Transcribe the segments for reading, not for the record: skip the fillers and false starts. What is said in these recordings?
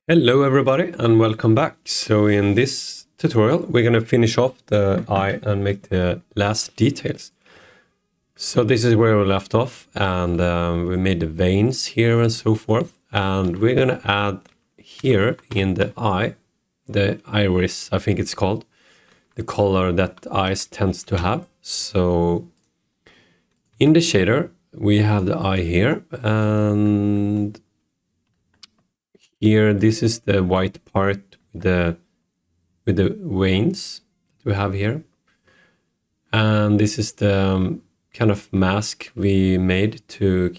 Hello everybody and welcome back. So in this tutorial we're going to finish off the eye and make the last details. So this is where we left off, and we made the veins here and so forth, and we're going to add here in the eye, the iris I think it's called, the color that eyes tends to have. So in the shader we have the eye here, and here this is the white part with the veins that we have here, and this is the kind of mask we made to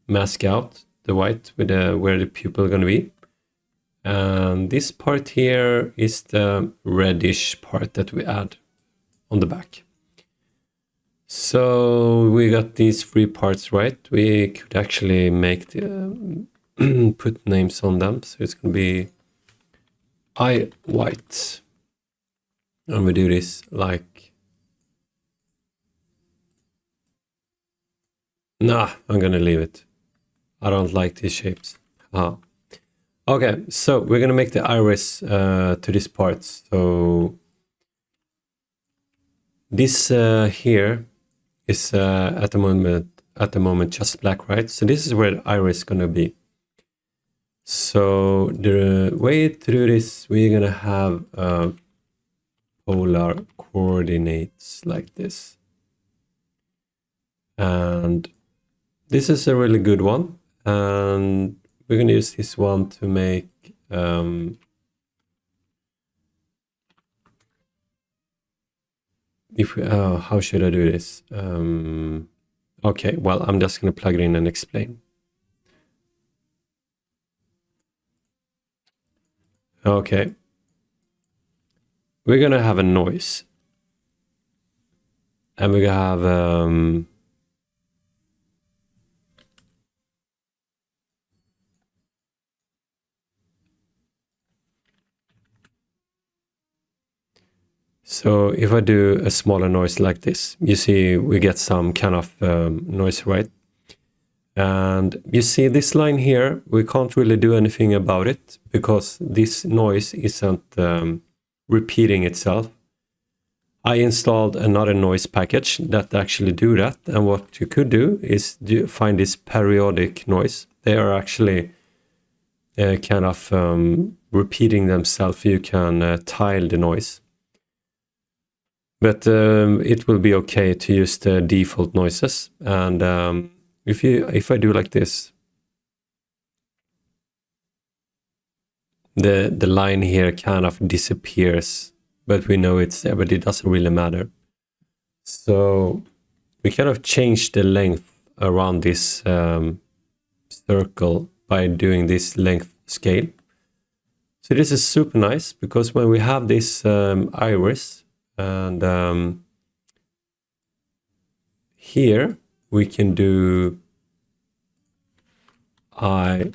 mask out the white with where the pupil is going to be. And this part here is the reddish part that we add on the back. So we got these three parts right. We could actually make the put names on them, so it's going to be eye white, and we do this like, nah, I'm gonna leave it. I don't like these shapes. Okay, so we're gonna make the iris to this part. So this here is at the moment just black, right? So this is where the iris is gonna be. So the way to do this, we're gonna have polar coordinates like this, and this is a really good one, and we're gonna use this one to make how should I do this? Okay, well, I'm just gonna plug it in and explain. Okay, we're gonna have a noise, and we're gonna have so if I do a smaller noise like this, you see we get some kind of noise, right? And you see this line here, we can't really do anything about it because this noise isn't repeating itself. I installed another noise package that actually do that, and what you could do is find this periodic noise. They are actually kind of repeating themselves. You can tile the noise, but it will be okay to use the default noises. And if I do like this, the line here kind of disappears, but we know it's there, but it doesn't really matter. So we kind of change the length around this circle by doing this length scale. So this is super nice because when we have this iris, and here we can do eye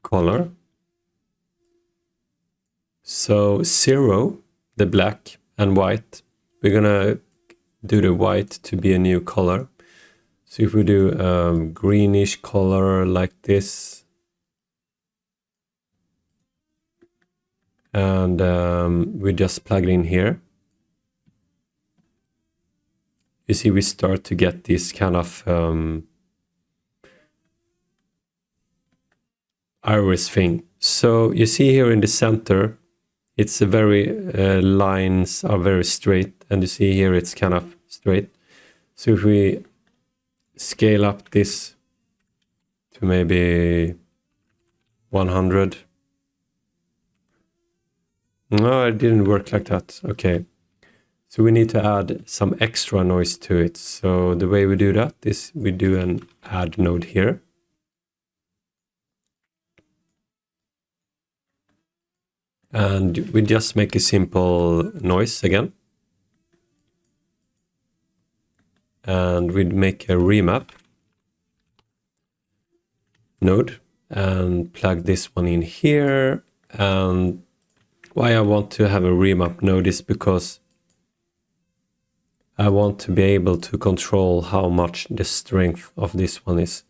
color. So 0, the black, and white. We're gonna do the white to be a new color. So if we do greenish color like this, and we just plug it in here, you see we start to get this kind of iris thing. So you see here in the center, it's a very lines are very straight, and you see here it's kind of straight. So if we scale up this to maybe 100, no, it didn't work like that. Okay, so we need to add some extra noise to it. So the way we do that is we do an add node here. And we just make a simple noise again. And we'd make a remap node and plug this one in here. And why I want to have a remap node is because I want to be able to control how much the strength of this one is.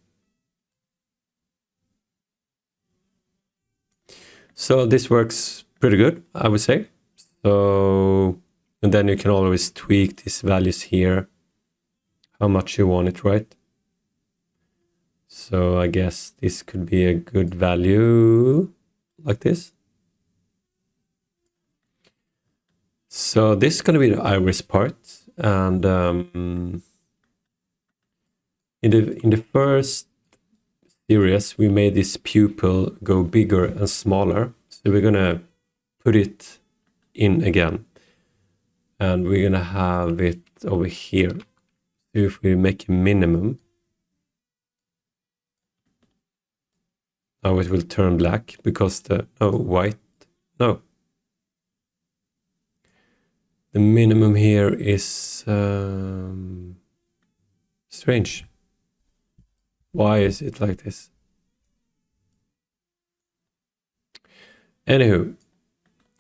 So this works pretty good, I would say. So, and then you can always tweak these values here, how much you want it, right? So I guess this could be a good value like this. So this is going to be the iris part, and in the first series we made this pupil go bigger and smaller. So we're gonna put it in again, and we're gonna have it over here. So if we make a minimum, now it will turn black because the the minimum here is strange. Why is it like this? Anywho,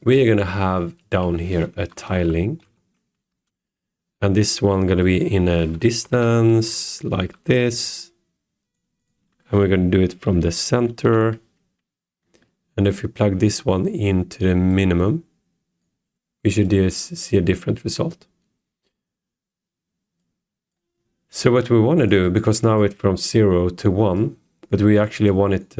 we're gonna have down here a tiling, and this one gonna be in a distance like this, and we're gonna do it from the center. And if we plug this one into the minimum, we should see a different result. So what we want to do, because now it's from 0 to 1, but we actually want it,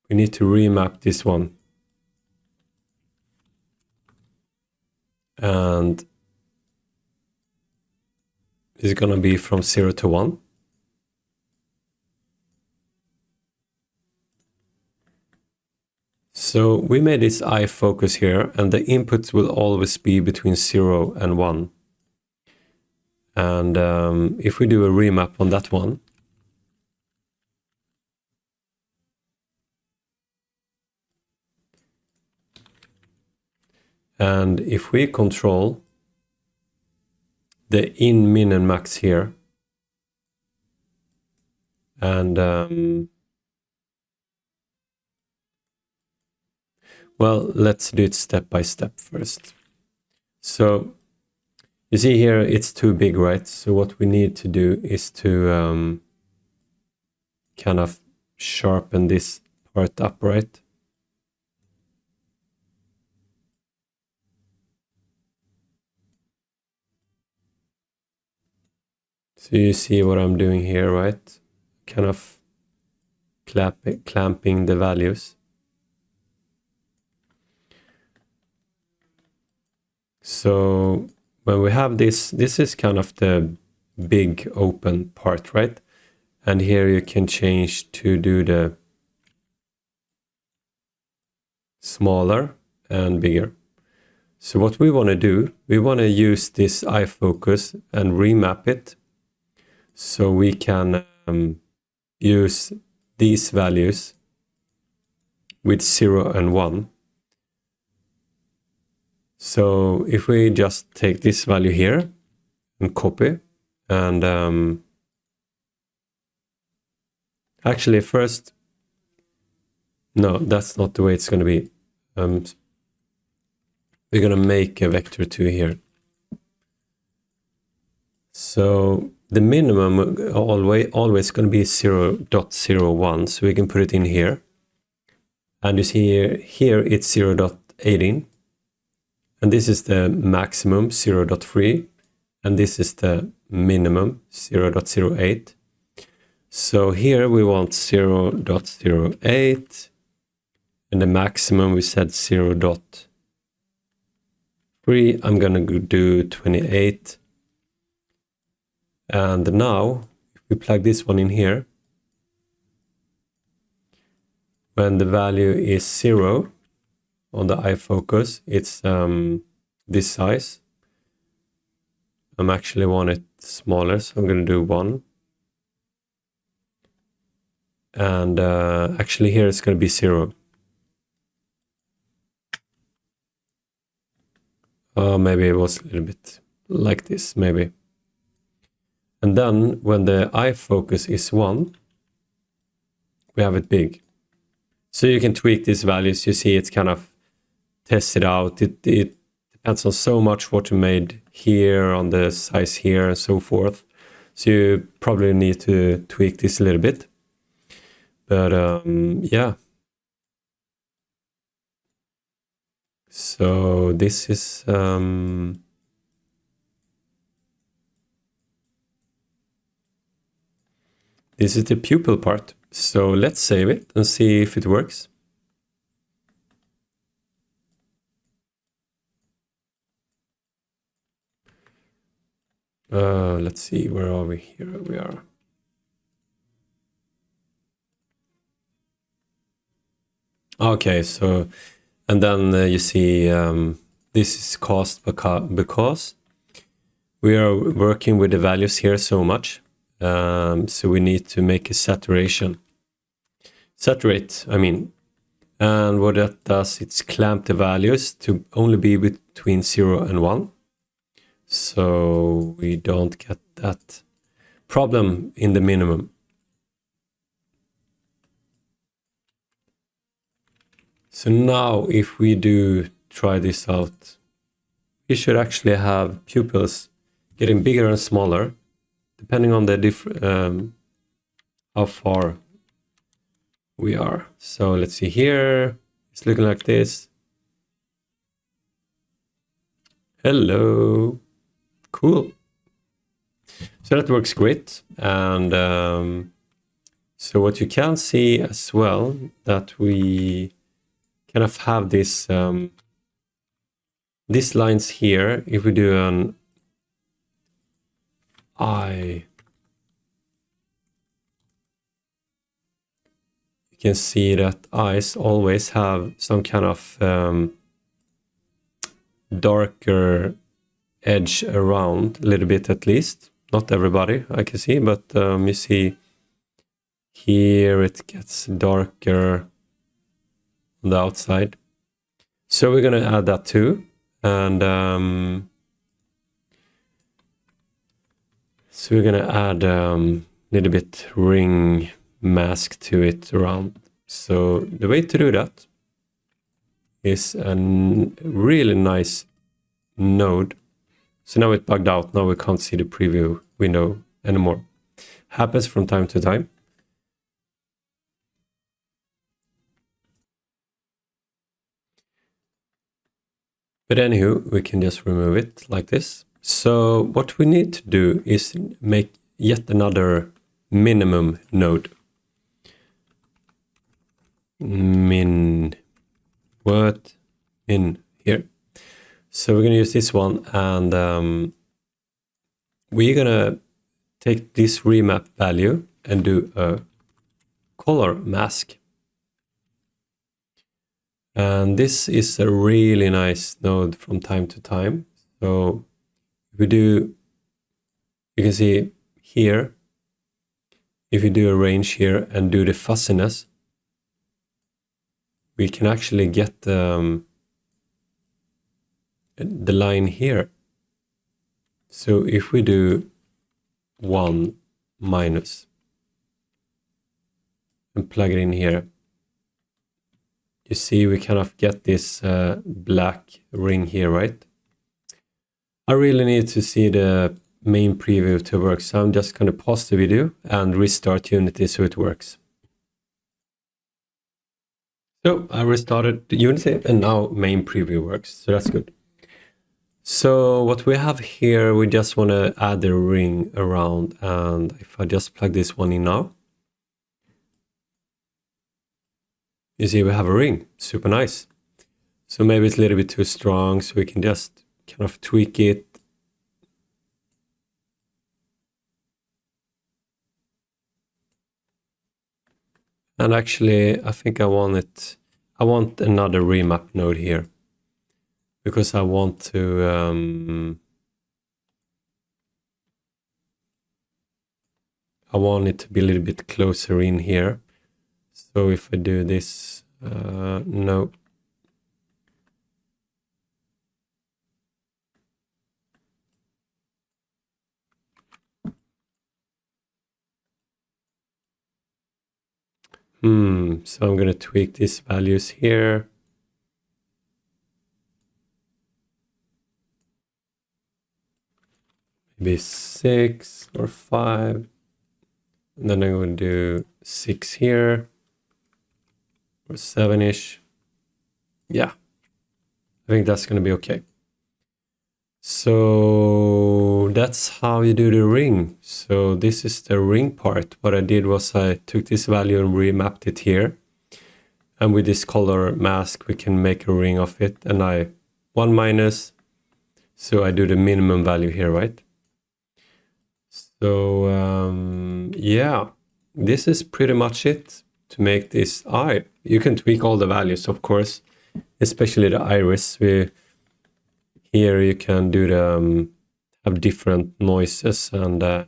we need to remap this one. And it's going to be from 0 to 1. So we made this eye focus here, and the inputs will always be between 0 and 1. And if we do a remap on that one, and if we control the in, min, and max here, and well, let's do it step by step first. So you see here it's too big, right? So what we need to do is to kind of sharpen this part up, right? So you see what I'm doing here, right? Kind of clamping the values. So when we have this is kind of the big open part, right? And here you can change to do the smaller and bigger. So what we want to do, we want to use this eye focus and remap it, so we can use these values with 0 and 1. So if we just take this value here and copy, and actually first, no, that's not the way it's going to be. We're going to make a vector 2 here. So the minimum always going to be 0.01, so we can put it in here. And you see here it's 0.18. And this is the maximum, 0.3. And this is the minimum, 0.08. So here we want 0.08. And the maximum we said 0.3. I'm going to do 28. And now, if we plug this one in here, when the value is 0, on the eye focus, it's this size. I'm actually want it smaller, so I'm going to do 1. And actually here it's going to be 0. Maybe it was a little bit like this, maybe. And then when the eye focus is 1, we have it big. So you can tweak these values. You see it's kind of test it out. It depends on so much what you made here, on the size here, and so forth. So you probably need to tweak this a little bit. But yeah. So this is the pupil part. So let's save it and see if it works. Let's see, where are we? Here we are. Okay, so, and then you see this is caused because we are working with the values here so much. So we need to make a saturate, I mean. And what that does, it's clamp the values to only be between 0 and 1. So we don't get that problem in the minimum. So now if we do try this out, we should actually have pupils getting bigger and smaller, depending on the how far we are. So let's see here, it's looking like this. Hello, cool. So that works great. And so what you can see as well, that we kind of have this these lines here. If we do an eye, you can see that eyes always have some kind of darker edge around, a little bit at least. Not everybody, I can see, but you see here it gets darker on the outside. So we're going to add that too. And so we're going to add a little bit ring mask to it around. So the way to do that is a really nice node. So now it bugged out. Now we can't see the preview window anymore. Happens from time to time. But anywho, we can just remove it like this. So what we need to do is make yet another minimum node. Min here. So we're going to use this one, and we're going to take this remap value and do a color mask. And this is a really nice node from time to time. So if we do, you can see here, if you do a range here and do the fuzziness, we can actually get the line here. So if we do 1 minus and plug it in here, you see we kind of get this black ring here, right? I really need to see the main preview to work, so I'm just going to pause the video and restart Unity so it works. So I restarted Unity and now main preview works, so that's good. So what we have here, we just want to add the ring around, and if I just plug this one in now, you see we have a ring, super nice. So maybe it's a little bit too strong, so we can just kind of tweak it. And actually, I think I want another remap node here, because I want to I want it to be a little bit closer in here. So if I do this, no. So I'm going to tweak these values here. Maybe 6 or 5. And then I'm going to do 6 here. or 7-ish. Yeah, I think that's going to be okay. So that's how you do the ring. So this is the ring part. What I did was I took this value and remapped it here. And with this color mask, we can make a ring of it. And I 1 minus. So I do the minimum value here, right? So yeah, this is pretty much it to make this eye. You can tweak all the values, of course, especially the iris. Here you can do the have different noises, and I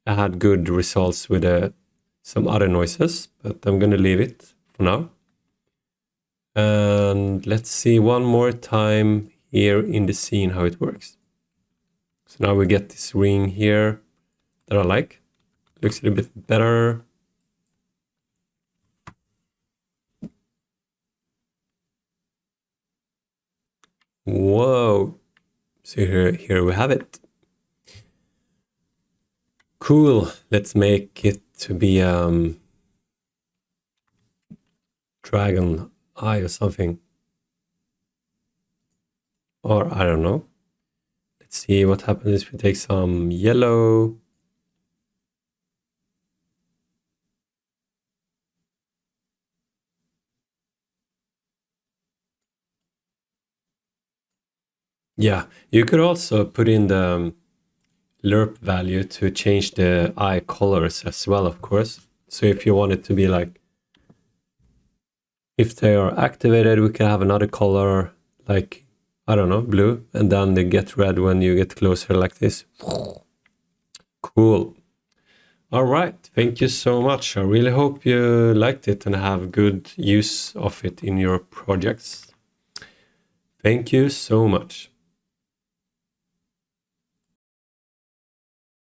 had good results with some other noises, but I'm gonna leave it for now. And let's see one more time here in the scene how it works. So now we get this ring here that I like. Looks a little bit better. Whoa. So here we have it. Cool. Let's make it to be dragon eye or something. Or I don't know. Let's see what happens if we take some yellow. Yeah, you could also put in the lerp value to change the eye colors as well, of course. So if you want it to be like, if they are activated, we can have another color like, I don't know, blue, and then they get red when you get closer like this. Cool. All right, thank you so much. I really hope you liked it and have good use of it in your projects. Thank you so much.